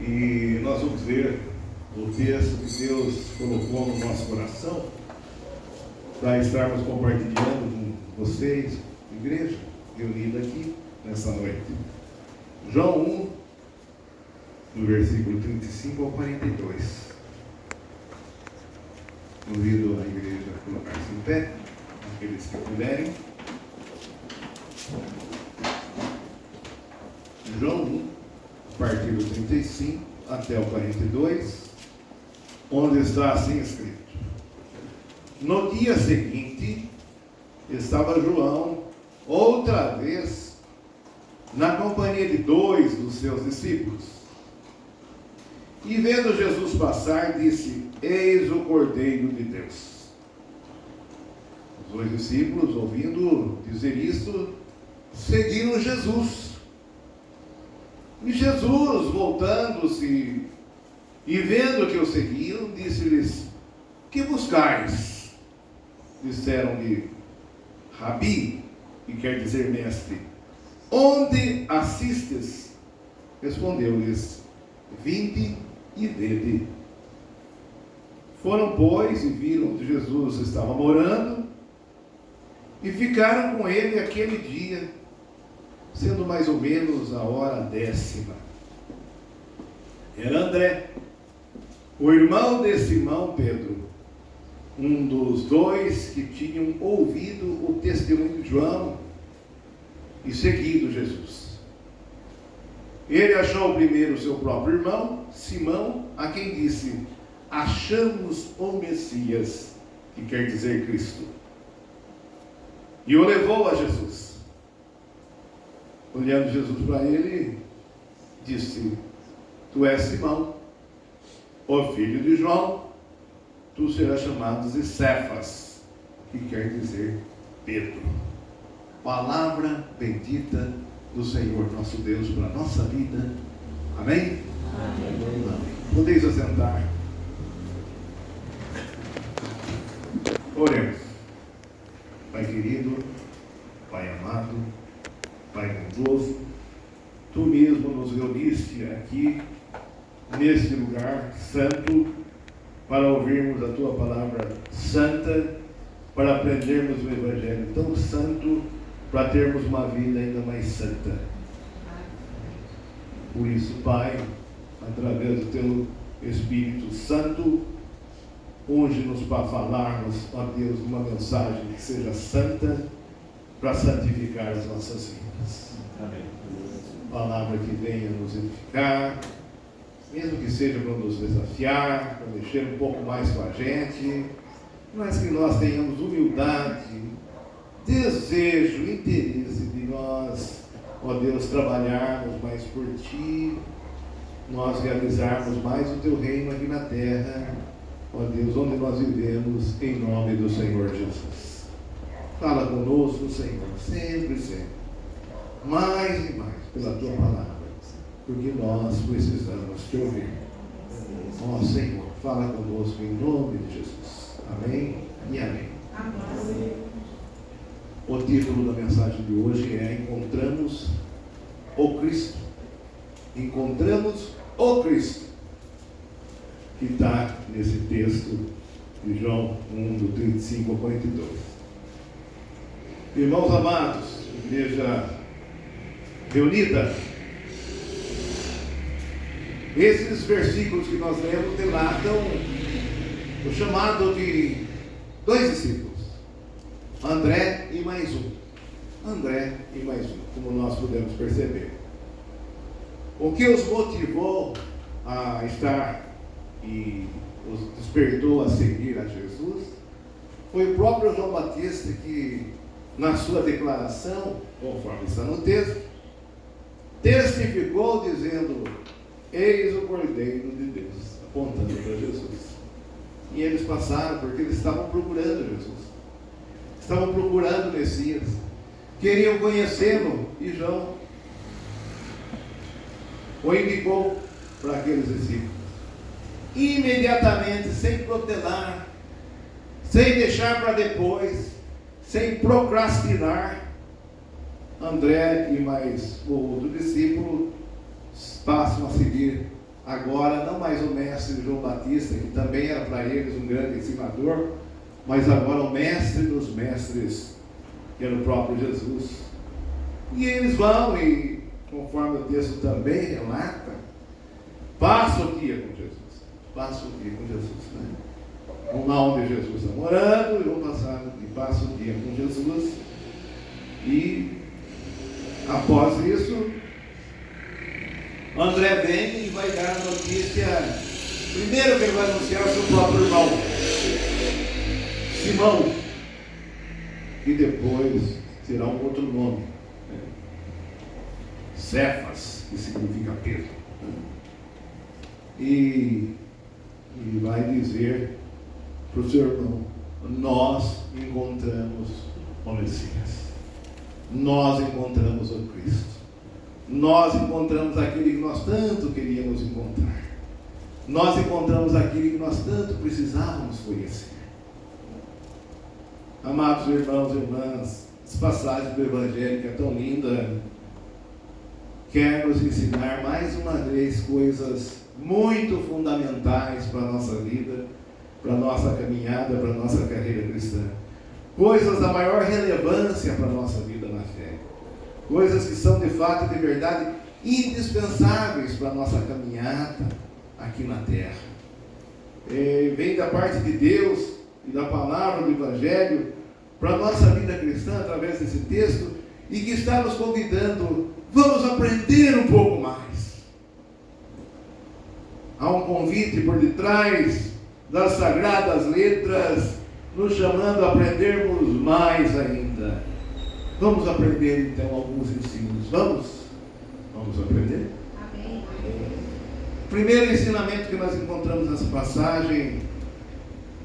E nós vamos ver o texto que Deus colocou no nosso coração para estarmos compartilhando com vocês, igreja, reunida aqui nessa noite. João 1, do versículo 35 ao 42. Convido a igreja a colocar-se em pé, aqueles que puderem. João 1, a partir do 35 até o 42, onde está assim escrito: No dia seguinte, estava João outra vez na companhia de 2 dos seus discípulos. E vendo Jesus passar, disse: Eis o Cordeiro de Deus. Os 2 discípulos, ouvindo dizer isto, seguiram Jesus. E Jesus, voltando-se e vendo que o seguiam, disse-lhes: Que buscais? Disseram-lhe: Rabi, que quer dizer mestre, onde assistes? Respondeu-lhes: Vinde e vede. Foram, pois, e viram onde Jesus estava morando, e ficaram com ele aquele dia, sendo mais ou menos a hora 10ª. Era André, o irmão de Simão Pedro, um dos 2 que tinham ouvido o testemunho de João e seguido Jesus. Ele achou primeiro seu próprio irmão, Simão, a quem disse: Achamos o Messias, que quer dizer Cristo. E o levou a Jesus. Olhando Jesus para ele, disse: Tu és Simão, o filho de João, tu serás chamado de Cefas, que quer dizer Pedro. Palavra bendita do Senhor nosso Deus para a nossa vida. Amém? Amém. Podeis assentar. Oremos. Pai querido, Pai amado, Pai bondoso, Tu mesmo nos reuniste aqui, neste lugar santo, para ouvirmos a Tua palavra santa, para aprendermos o Evangelho tão santo, para termos uma vida ainda mais santa. Por isso, Pai, através do Teu Espírito Santo, unge-nos para falarmos, ó Deus, uma mensagem que seja santa, para santificar as nossas vidas. Amém. Palavra que venha nos edificar, mesmo que seja para nos desafiar, para mexer um pouco mais com a gente, mas que nós tenhamos humildade, desejo, interesse de nós, ó Deus, trabalharmos mais por Ti, nós realizarmos mais o Teu reino aqui na terra, ó Deus, onde nós vivemos, em nome do Senhor Jesus. Fala conosco, Senhor, sempre, sempre, mais e mais, pela Tua palavra, porque nós precisamos Te ouvir. Ó Senhor, fala conosco em nome de Jesus. Amém e amém. Amém. O título da mensagem de hoje é Encontramos o Cristo. Encontramos o Cristo, que está nesse texto de João 1, do 35 ao 42. Irmãos amados, igreja reunida, esses versículos que nós lemos delatam o chamado de 2 discípulos, André e mais um. André e mais um, como nós podemos perceber. O que os motivou a estar e os despertou a seguir a Jesus foi o próprio João Batista que, na sua declaração, conforme está no texto, testificou dizendo: Eis o Cordeiro de Deus, apontando para Jesus. E eles passaram porque eles estavam procurando Jesus, estavam procurando o Messias, queriam conhecê-lo, e João o indicou para aqueles discípulos. Imediatamente, sem protelar, sem deixar para depois, sem procrastinar, André e mais o outro discípulo passam a seguir agora não mais o mestre João Batista, que também era para eles um grande ensinador, mas agora o mestre dos mestres, que era o próprio Jesus. E eles vão, e conforme o texto também relata, passa o dia com Jesus. Passa o dia com Jesus, né? Vão lá onde Jesus está morando, e vão passar, e passa o dia com Jesus. E após isso, André vem e vai dar a notícia. Primeiro que ele vai anunciar o seu próprio irmão, Simão, e depois terá um outro nome, né? Cefas, que significa Pedro. E vai dizer para o seu irmão: nós encontramos o Messias, nós encontramos o Cristo, nós encontramos aquele que nós tanto queríamos encontrar, nós encontramos aquele que nós tanto precisávamos conhecer. Amados irmãos e irmãs, essa passagem do Evangelho que é tão linda, quer nos ensinar mais uma vez coisas muito fundamentais para a nossa vida, para a nossa caminhada, para a nossa carreira cristã. Coisas da maior relevância para a nossa vida na fé. Coisas que são de fato e de verdade indispensáveis para a nossa caminhada aqui na terra. Vem da parte de Deus e da palavra do Evangelho para a nossa vida cristã através desse texto, e que está nos convidando: vamos aprender um pouco mais. Há um convite por detrás das sagradas letras, nos chamando a aprendermos mais ainda. Vamos aprender então alguns ensinos. Vamos aprender? Amém. O primeiro ensinamento que nós encontramos nessa passagem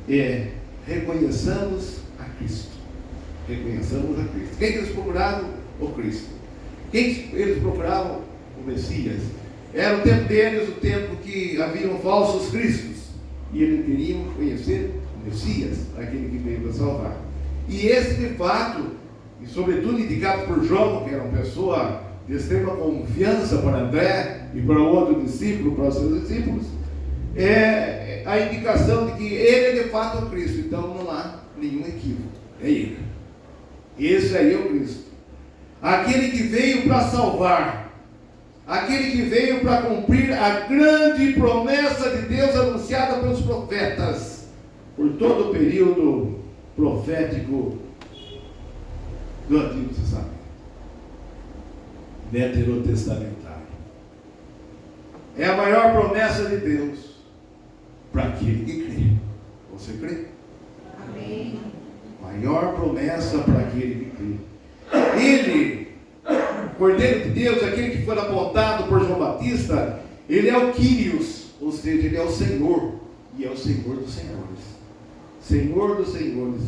é: reconheçamos a Cristo. Reconheçamos a Cristo. Quem que eles procuravam? O Cristo. Quem eles procuravam? O Messias. Era o tempo deles, o tempo que haviam falsos cristos, e eles queriam conhecer o Messias, aquele que veio para salvar. E esse, de fato, e sobretudo indicado por João, que era uma pessoa de extrema confiança para André e para o outro discípulo, para os seus discípulos, é a indicação de que ele é de fato o Cristo. Então não há nenhum equívoco, é ele. Esse aí é o Cristo, aquele que veio para salvar, aquele que veio para cumprir a grande promessa de Deus anunciada pelos profetas por todo o período profético do Antigo Testamento, veterotestamentário. É a maior promessa de Deus para aquele que crê. Você crê? Amém. Maior promessa para aquele que crê. Ele, o Cordeiro de Deus, aquele que foi apontado por João Batista, ele é o Quírios, ou seja, ele é o Senhor, e é o Senhor dos Senhores. Senhor dos Senhores.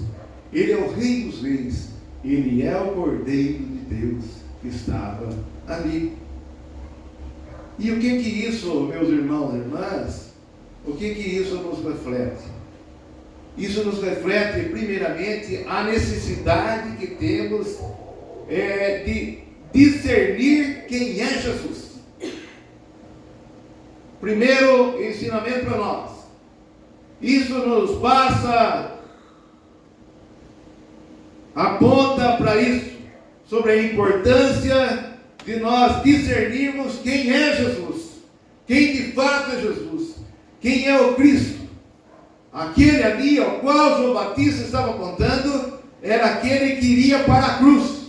Ele é o Rei dos Reis. Ele é o Cordeiro de Deus que estava ali. E o que isso, meus irmãos e irmãs, o que isso nos reflete? Isso nos reflete, primeiramente, a necessidade que temos de discernir quem é Jesus. Primeiro ensinamento para nós. Isso nos passa, aponta para isso, sobre a importância de nós discernirmos quem é Jesus, quem de fato é Jesus, quem é o Cristo. Aquele ali ao qual João Batista estava apontando era aquele que iria para a cruz.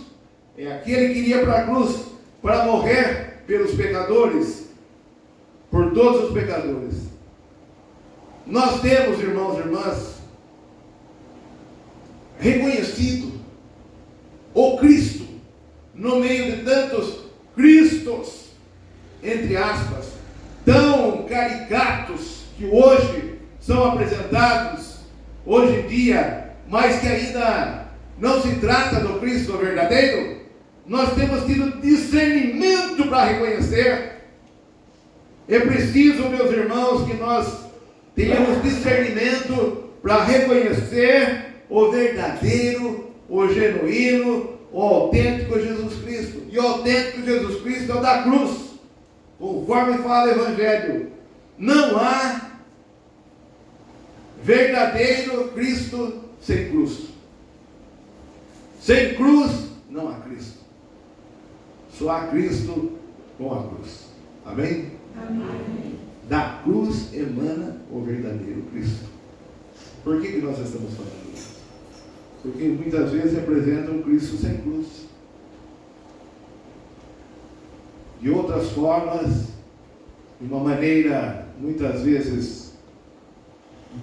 É aquele que iria para a cruz para morrer pelos pecadores, por todos os pecadores. Nós temos, irmãos e irmãs, reconhecido o Cristo no meio de tantos Cristos, entre aspas, tão caricatos que hoje são apresentados, hoje em dia, mas que ainda não se trata do Cristo verdadeiro. Nós temos tido discernimento para reconhecer. É preciso, meus irmãos, que nós tenhamos discernimento para reconhecer o verdadeiro, o genuíno, o autêntico Jesus Cristo. E o autêntico Jesus Cristo é o da cruz, conforme fala o Evangelho. Não há verdadeiro Cristo sem cruz. Sem cruz não há Cristo. Só há Cristo com a cruz. Amém? Amém. Da cruz emana o verdadeiro Cristo. Por que nós estamos falando isso? Porque muitas vezes representa um Cristo sem cruz. De outras formas, de uma maneira muitas vezes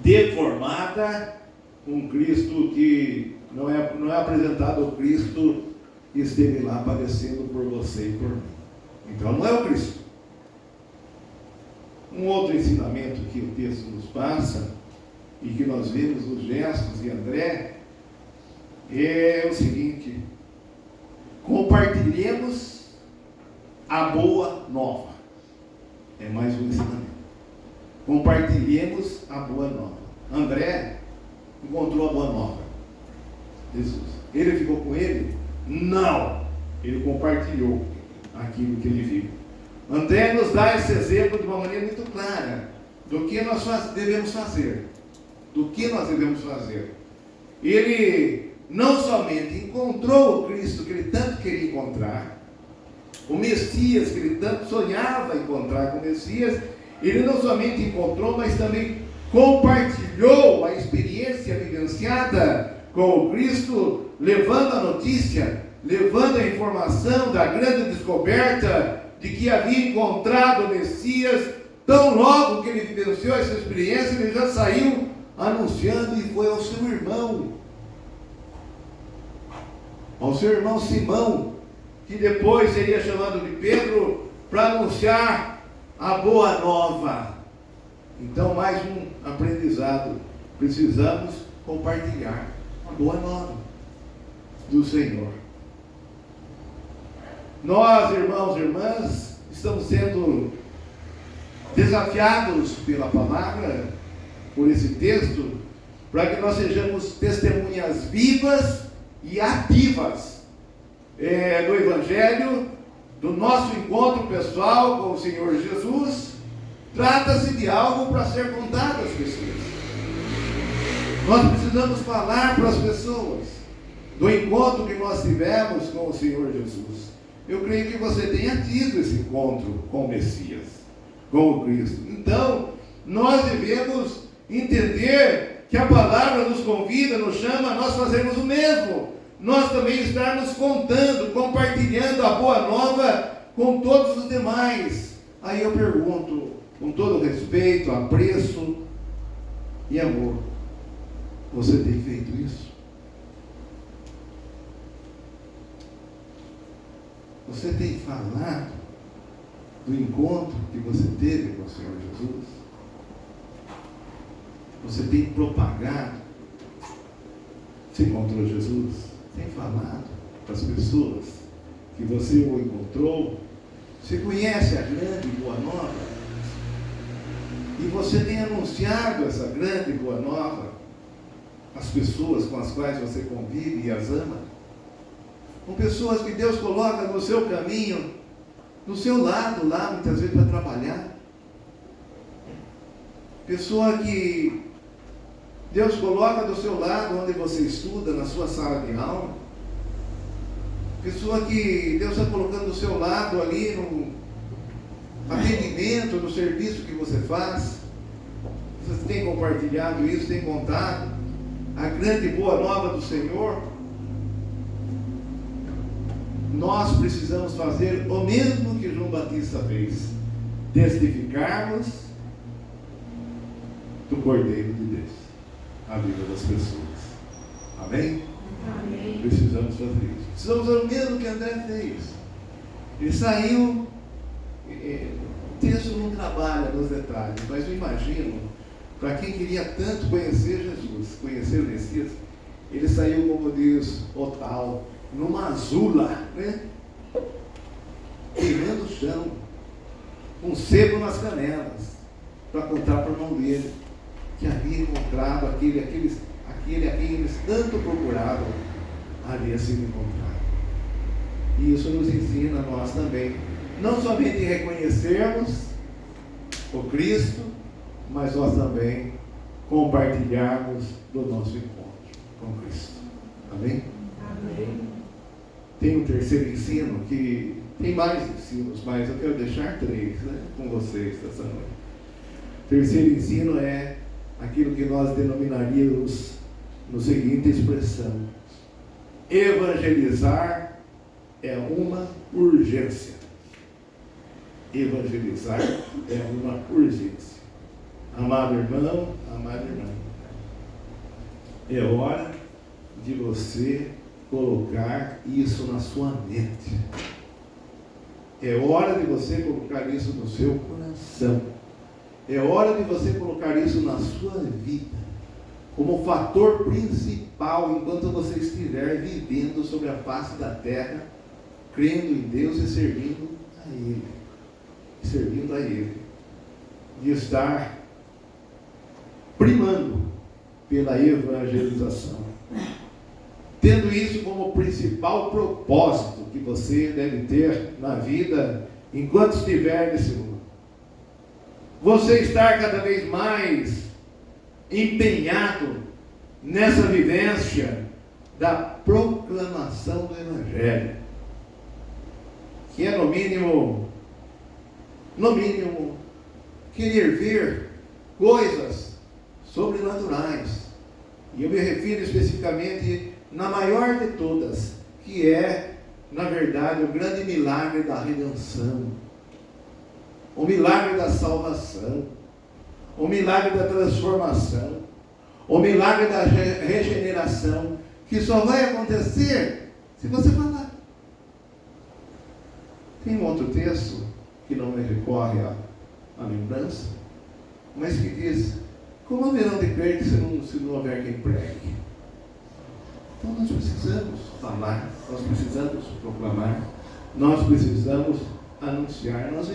deformada, um Cristo que não é apresentado o Cristo que esteve lá padecendo por você e por mim. Então não é o Cristo. Um outro ensinamento que o texto nos passa, e que nós vemos nos gestos de André, é o seguinte: compartilhemos a boa nova. É mais um ensinamento. Compartilhemos a boa nova. André encontrou a boa nova. Jesus. Ele ficou com ele? Não. Ele compartilhou aquilo que ele viu. André nos dá esse exemplo de uma maneira muito clara do que nós devemos fazer. Do que nós devemos fazer. Ele não somente encontrou o Cristo que ele tanto queria encontrar, o Messias que ele tanto sonhava encontrar com o Messias, ele não somente encontrou, mas também compartilhou a experiência vivenciada com o Cristo, levando a notícia, levando a informação da grande descoberta de que havia encontrado o Messias. Tão logo que ele vivenciou essa experiência, ele já saiu anunciando e foi ao seu irmão Simão, que depois seria chamado de Pedro, para anunciar a boa nova. Então, mais um aprendizado: precisamos compartilhar a boa nova do Senhor. Nós, irmãos e irmãs, estamos sendo desafiados pela palavra, por esse texto, para que nós sejamos testemunhas vivas e ativas do Evangelho, do nosso encontro pessoal com o Senhor Jesus. Trata-se de algo para ser contado às pessoas. Nós precisamos falar para as pessoas do encontro que nós tivemos com o Senhor Jesus. Eu creio que você tenha tido esse encontro com o Messias, com o Cristo. Então, nós devemos entender que a palavra nos convida, nos chama a nós fazermos o mesmo. Nós também estarmos contando, compartilhando a boa nova com todos os demais. Aí eu pergunto, com todo respeito, apreço e amor, você tem feito isso? Você tem falado do encontro que você teve com o Senhor Jesus? Você tem propagado? Você encontrou Jesus? Tem falado para as pessoas que você o encontrou? Você conhece a grande boa nova? E você tem anunciado essa grande boa nova às pessoas com as quais você convive e as ama? Com pessoas que Deus coloca no seu caminho, do seu lado lá, muitas vezes para trabalhar. Pessoa que Deus coloca do seu lado onde você estuda, na sua sala de aula. Pessoa que Deus está colocando do seu lado ali no atendimento, no serviço que você faz. Você tem compartilhado isso, tem contado a grande boa nova do Senhor. Nós precisamos fazer o mesmo que João Batista fez: testificarmos do Cordeiro de Deus a vida das pessoas. Amém? Amém. Precisamos fazer isso. Precisamos fazer o mesmo que André fez. Ele saiu. O texto não trabalha nos detalhes, mas eu imagino, para quem queria tanto conhecer Jesus, conhecer o Messias, ele saiu, como diz o tal, numa azula, né? Queimando o chão, com sebo nas canelas, para contar para o irmão dele que havia encontrado aquele a quem eles tanto procuravam, havia sido encontrado. E isso nos ensina a nós também, não somente reconhecermos o Cristo, mas nós também compartilharmos do nosso encontro com Cristo. Amém? Amém. Tem um terceiro ensino que tem mais ensinos, mas eu quero deixar três, com vocês essa noite. O terceiro ensino é aquilo que nós denominaríamos no seguinte expressão: evangelizar é uma urgência. Evangelizar é uma urgência. Amado irmão, amada irmã, é hora de você colocar isso na sua mente. É hora de você colocar isso no seu coração. É hora de você colocar isso na sua vida, como fator principal enquanto você estiver vivendo sobre a face da terra, crendo em Deus e servindo a Ele. Servindo a Ele. De estar primando pela evangelização. Tendo isso como principal propósito que você deve ter na vida enquanto estiver nesse mundo. Você estar cada vez mais empenhado nessa vivência da proclamação do Evangelho, que é no mínimo, querer ver coisas sobrenaturais. E eu me refiro especificamente na maior de todas, que é, na verdade, o grande milagre da redenção, o milagre da salvação, o milagre da transformação, o milagre da regeneração, que só vai acontecer se você falar. Tem um outro texto que não me recorre à lembrança, mas que diz: como haverão de crer se não houver quem pregue? Então nós precisamos falar, nós precisamos proclamar, nós precisamos anunciar. Nós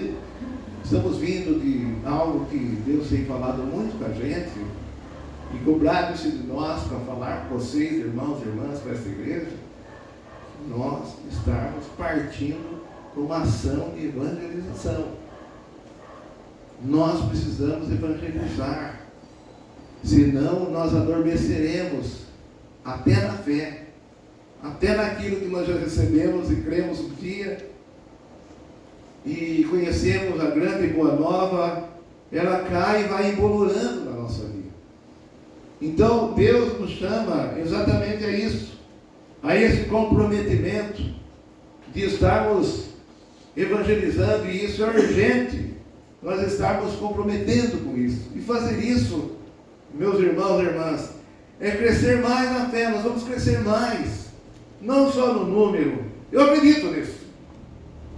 estamos vindo de algo que Deus tem falado muito com a gente e cobrado-se de nós para falar com vocês, irmãos e irmãs, para essa igreja, nós estarmos partindo para uma ação de evangelização. Nós precisamos evangelizar, senão nós adormeceremos até na fé, até naquilo que nós já recebemos e cremos um dia, e conhecemos a grande e boa nova, ela cai e vai embolorando na nossa vida. Então Deus nos chama exatamente a isso, a esse comprometimento de estarmos evangelizando, e isso é urgente, nós estarmos comprometendo com isso. E fazer isso, meus irmãos e irmãs, é crescer mais na fé. Nós vamos crescer mais, não só no número. Eu acredito nisso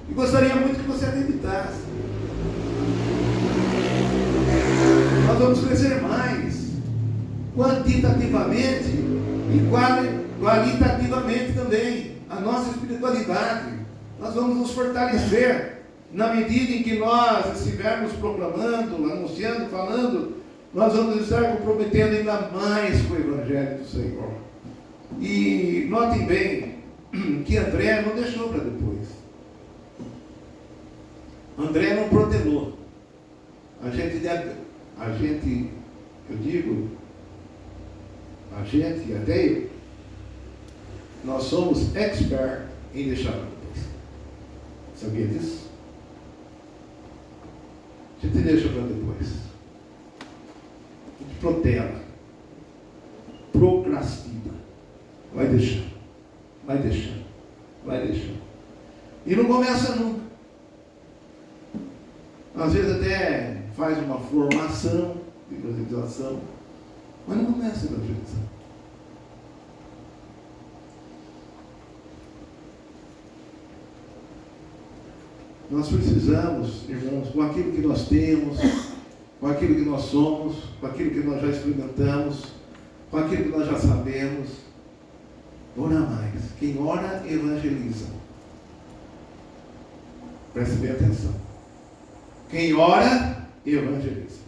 e gostaria muito que você acreditasse. Nós vamos crescer mais, quantitativamente e qualitativamente também. A nossa espiritualidade, nós vamos nos fortalecer na medida em que nós estivermos proclamando, anunciando, falando. Nós vamos estar comprometendo ainda mais com o Evangelho do Senhor. E notem bem que André não deixou para depois. André não protelou. A gente, até eu, nós somos expert em deixar para depois. Sabia disso? A gente deixa para depois. A gente protela, procrastina, vai deixando. E não começa nunca. Às vezes até faz uma formação de evangelização, mas não começa a evangelização. Nós precisamos, irmãos, com aquilo que nós temos, com aquilo que nós somos, com aquilo que nós já experimentamos, com aquilo que nós já sabemos, orar mais. Quem ora, evangeliza. Preste bem atenção. Quem ora, evangeliza.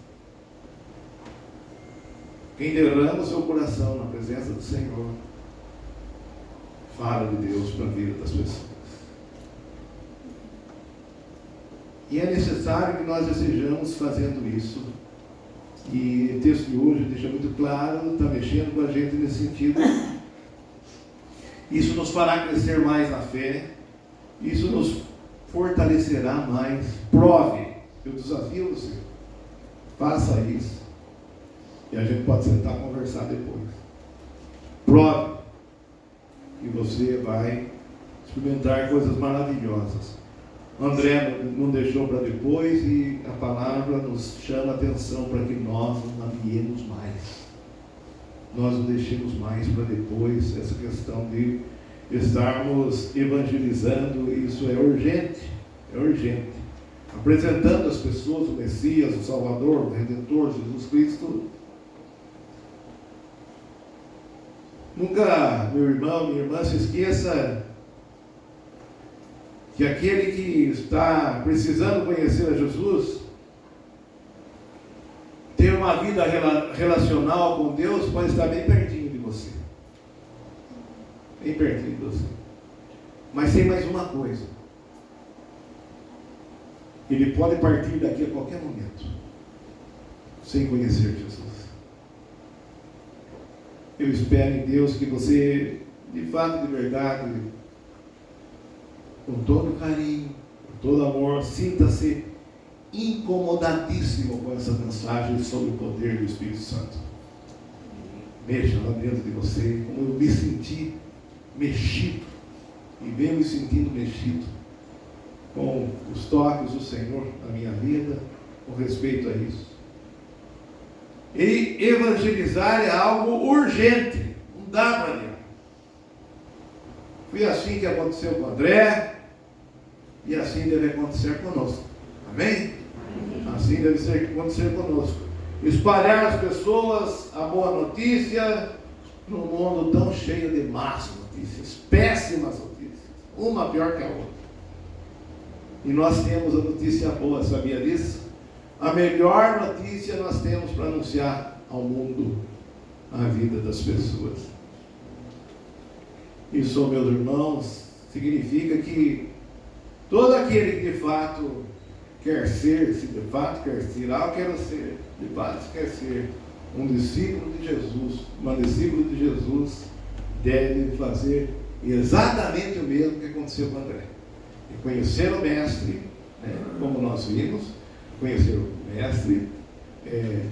Quem derrama o seu coração na presença do Senhor, fala de Deus para a vida das pessoas. E é necessário que nós estejamos fazendo isso. E o texto de hoje deixa muito claro, está mexendo com a gente nesse sentido. Isso nos fará crescer mais na fé. Isso nos fortalecerá mais. Prove. Eu desafio você. Faça isso. E a gente pode sentar e conversar depois. Prove. E você vai experimentar coisas maravilhosas. André não deixou para depois, e a palavra nos chama a atenção para que nós não aviemos mais. Nós não deixemos mais para depois essa questão de estarmos evangelizando. Isso é urgente, apresentando às pessoas o Messias, o Salvador, o Redentor, Jesus Cristo. Nunca, meu irmão, minha irmã, se esqueça que aquele que está precisando conhecer a Jesus, ter uma vida relacional com Deus, pode estar bem pertinho de você. Bem pertinho de você. Mas tem mais uma coisa. Ele pode partir daqui a qualquer momento, sem conhecer Jesus. Eu espero em Deus que você, de fato, de verdade, com todo carinho, com todo amor, sinta-se incomodadíssimo com essa mensagem sobre o poder do Espírito Santo. Mexa lá dentro de você, como eu me senti mexido, e venho me sentindo mexido com os toques do Senhor na minha vida, com respeito a isso. E evangelizar é algo urgente, não dá para negar. Foi assim que aconteceu com André, e assim deve acontecer conosco. Amém? Assim deve acontecer conosco. Espalhar às pessoas a boa notícia num mundo tão cheio de más notícias, péssimas notícias, uma pior que a outra. E nós temos a notícia boa, sabia disso? A melhor notícia nós temos para anunciar ao mundo, a vida das pessoas. Isso, meus irmãos, significa que todo aquele que de fato quer ser, se de fato quer ser, eu quero ser, de fato quer ser um discípulo de Jesus, uma discípula de Jesus, deve fazer exatamente o mesmo que aconteceu com André. E conhecer o Mestre, né, como nós vimos, conhecer o Mestre,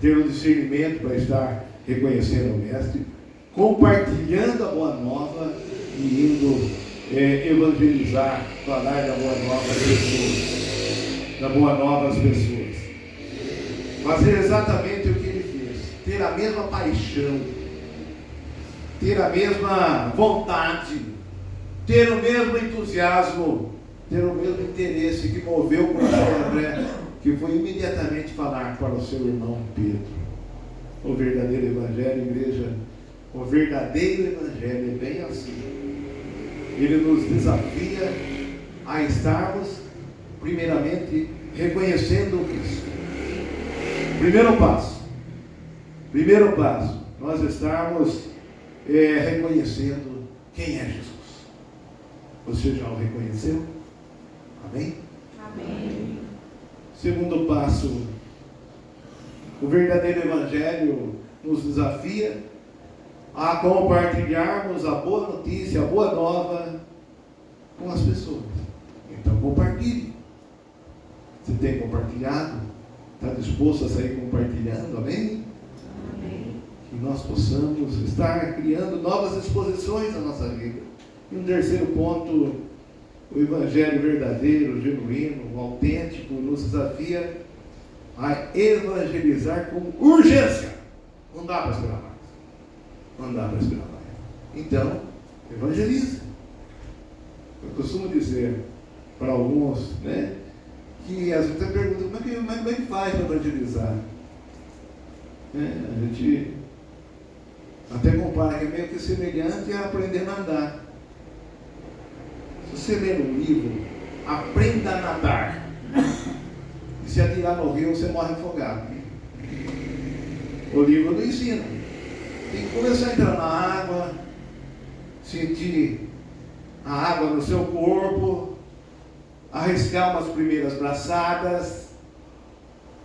ter o discernimento para estar reconhecendo o Mestre, compartilhando a boa nova e indo evangelizar, falar da boa nova às pessoas, da boa nova às pessoas. Fazer exatamente o que ele fez, ter a mesma paixão, ter a mesma vontade, ter o mesmo entusiasmo, ter o mesmo interesse que moveu o coração de André, que foi imediatamente falar para o seu irmão Pedro. O verdadeiro evangelho, igreja, o verdadeiro evangelho é bem assim. Ele nos desafia a estarmos, primeiramente, reconhecendo o Cristo. Primeiro passo, nós estarmos reconhecendo quem é Jesus. Você já o reconheceu? Amém? Amém. Segundo passo, o verdadeiro evangelho nos desafia a compartilharmos a boa notícia, a boa nova com as pessoas. Então compartilhe. Você tem compartilhado? Está disposto a sair compartilhando? Amém? Amém. Que nós possamos estar criando novas exposições na nossa vida. E um terceiro ponto, o evangelho verdadeiro, genuíno, autêntico, nos desafia a evangelizar com urgência. Não dá para esperar mais. Não dá para esperar mais. Então, evangelize. Eu costumo dizer para alguns, né, que às vezes perguntam, como é que faz para evangelizar? A gente até compara que é meio que semelhante a aprender a nadar. Se você ler um livro, aprenda a nadar. E se atirar no rio, você morre afogado. O livro não ensina. Tem que começar a entrar na água, sentir a água no seu corpo, arriscar umas primeiras braçadas,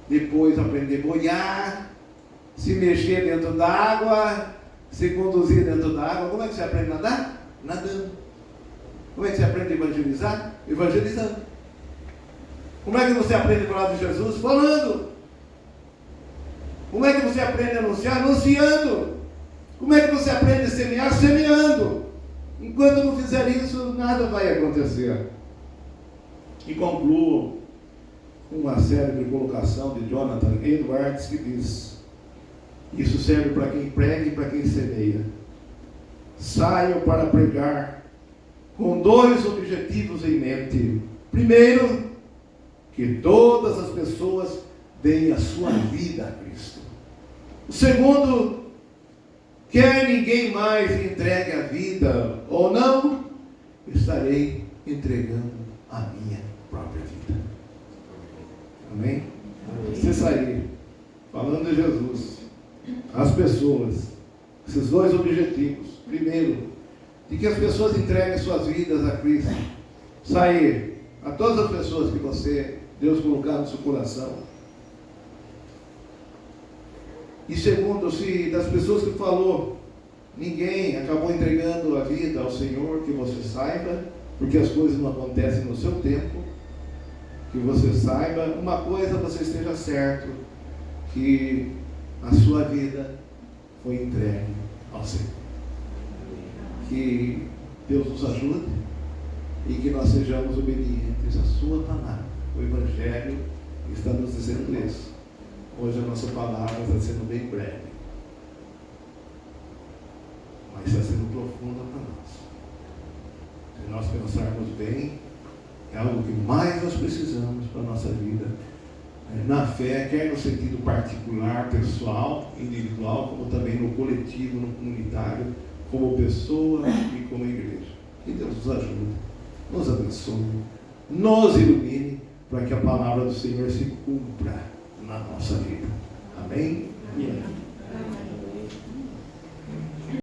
depois aprender a boiar, se mexer dentro d'água, se conduzir dentro d'água. Como é que você aprende a nadar? Nadando. Como é que você aprende a evangelizar? Evangelizando. Como é que você aprende a falar de Jesus? Falando. Como é que você aprende a anunciar? Anunciando. Como é que você aprende a semear? Semeando. Enquanto não fizer isso, nada vai acontecer. E concluo com uma célebre colocação de Jonathan Edwards, que diz: isso serve para quem prega e para quem semeia. Saio para pregar com 2 objetivos em mente. Primeiro, que todas as pessoas deem a sua vida a Cristo. O segundo, quer ninguém mais entregue a vida ou não, estarei entregando a minha própria vida. Amém? Você sair falando de Jesus às pessoas, esses 2 objetivos. Primeiro, de que as pessoas entreguem suas vidas a Cristo. Sair a todas as pessoas que Deus colocar no seu coração. E segundo, se das pessoas que falou, ninguém acabou entregando a vida ao Senhor, que você saiba, porque as coisas não acontecem no seu tempo, que você saiba, uma coisa você esteja certo, que a sua vida foi entregue ao Senhor. Que Deus nos ajude e que nós sejamos obedientes à sua palavra. O Evangelho está nos dizendo isso. Hoje a nossa palavra está sendo bem breve, mas está sendo profunda para nós. Se nós pensarmos bem, é algo que mais nós precisamos para a nossa vida, na fé, quer no sentido particular, pessoal, individual, como também no coletivo, no comunitário, como pessoa e como igreja. Que Deus nos ajude, nos abençoe, nos ilumine, para que a palavra do Senhor se cumpra na nossa vida. Amém? Amém.